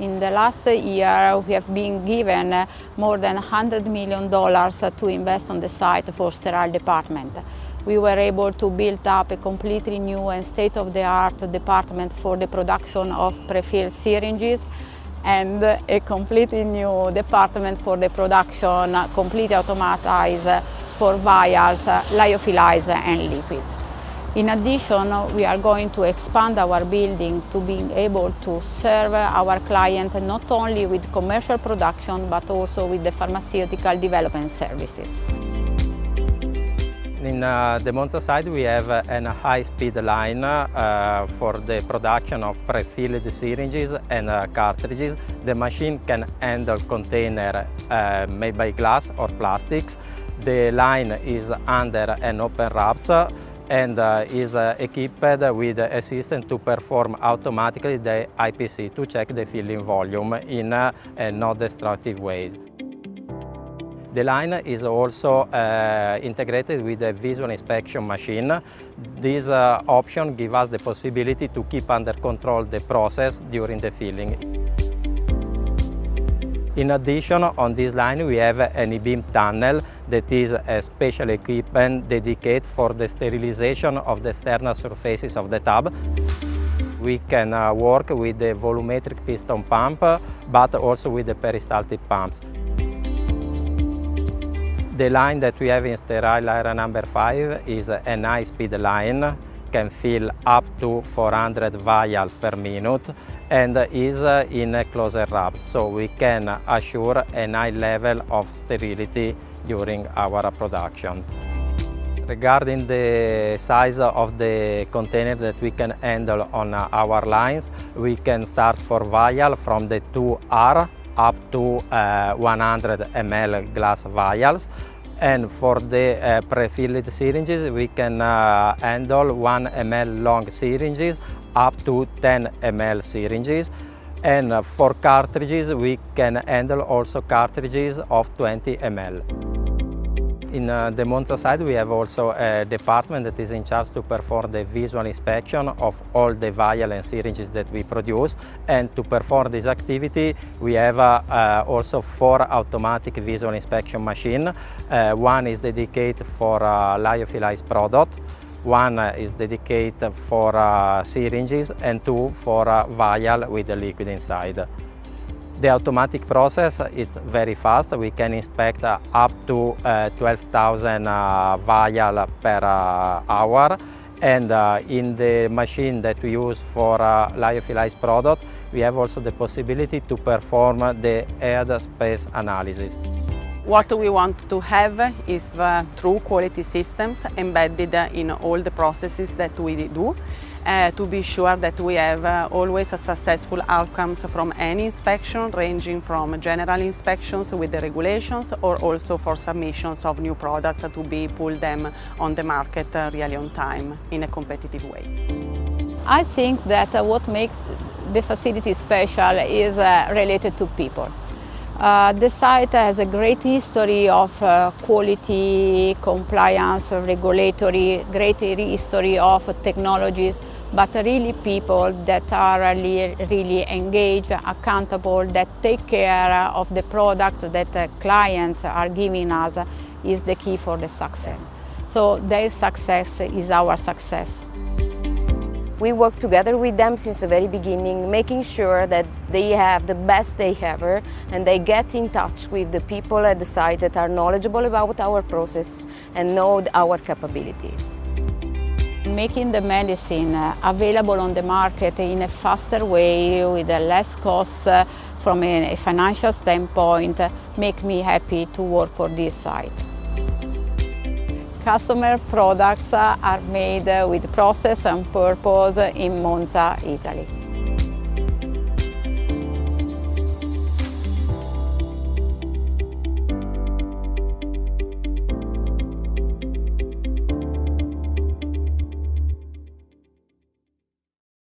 In the last year, we have been given more than $100 million to invest on the site for sterile department. We were able to build up a completely new and state-of-the-art department for the production of prefilled syringes and a completely new department for the production, completely automatized for vials, lyophilized and liquids. In addition, we are going to expand our building to being able to serve our client not only with commercial production but also with the pharmaceutical development services. In the Monza site we have a high-speed line for the production of prefilled syringes and cartridges. The machine can handle containers made by glass or plastics. The line is under an open wraps and is equipped with a system to perform automatically the IPC to check the filling volume in a non-destructive way. The line is also integrated with a visual inspection machine. This option gives us the possibility to keep under control the process during the filling. In addition, on this line we have an e-beam tunnel that is a special equipment dedicated for the sterilization of the external surfaces of the tub. We can work with the volumetric piston pump, but also with the peristaltic pumps. The line that we have in Sterile area number 5 is a high-speed line, can fill up to 400 vials per minute and is in a closed wrap, so we can assure a high level of sterility during our production. Regarding the size of the container that we can handle on our lines, we can start for vial from the 2R up to 100 ml glass vials, and for the prefilled syringes we can handle 1 ml long syringes up to 10 ml syringes, and for cartridges we can handle also cartridges of 20 ml. In the Monza site we have also a department that is in charge to perform the visual inspection of all the vials and syringes that we produce, and to perform this activity we have also 4 automatic visual inspection machines. One is dedicated for lyophilized product, one is dedicated for syringes, and 2 for vial with the liquid inside. The automatic process is very fast. We can inspect up to 12,000 vials per hour, and in the machine that we use for lyophilized product we have also the possibility to perform the air space analysis. What we want to have is true quality systems embedded in all the processes that we do, to be sure that we have always a successful outcomes from any inspection, ranging from general inspections with the regulations or also for submissions of new products to be pulled them on the market really on time in a competitive way. I think that what makes the facility special is related to people. The site has a great history of quality, compliance, regulatory, great history of technologies, but really people that are really engaged, accountable, that take care of the product that clients are giving us is the key for the success. So their success is our success. We work together with them since the very beginning, making sure that they have the best day ever and they get in touch with the people at the site that are knowledgeable about our process and know our capabilities. Making the medicine available on the market in a faster way with less costs from a financial standpoint make me happy to work for this site. Customer products are made with process and purpose in Monza, Italy.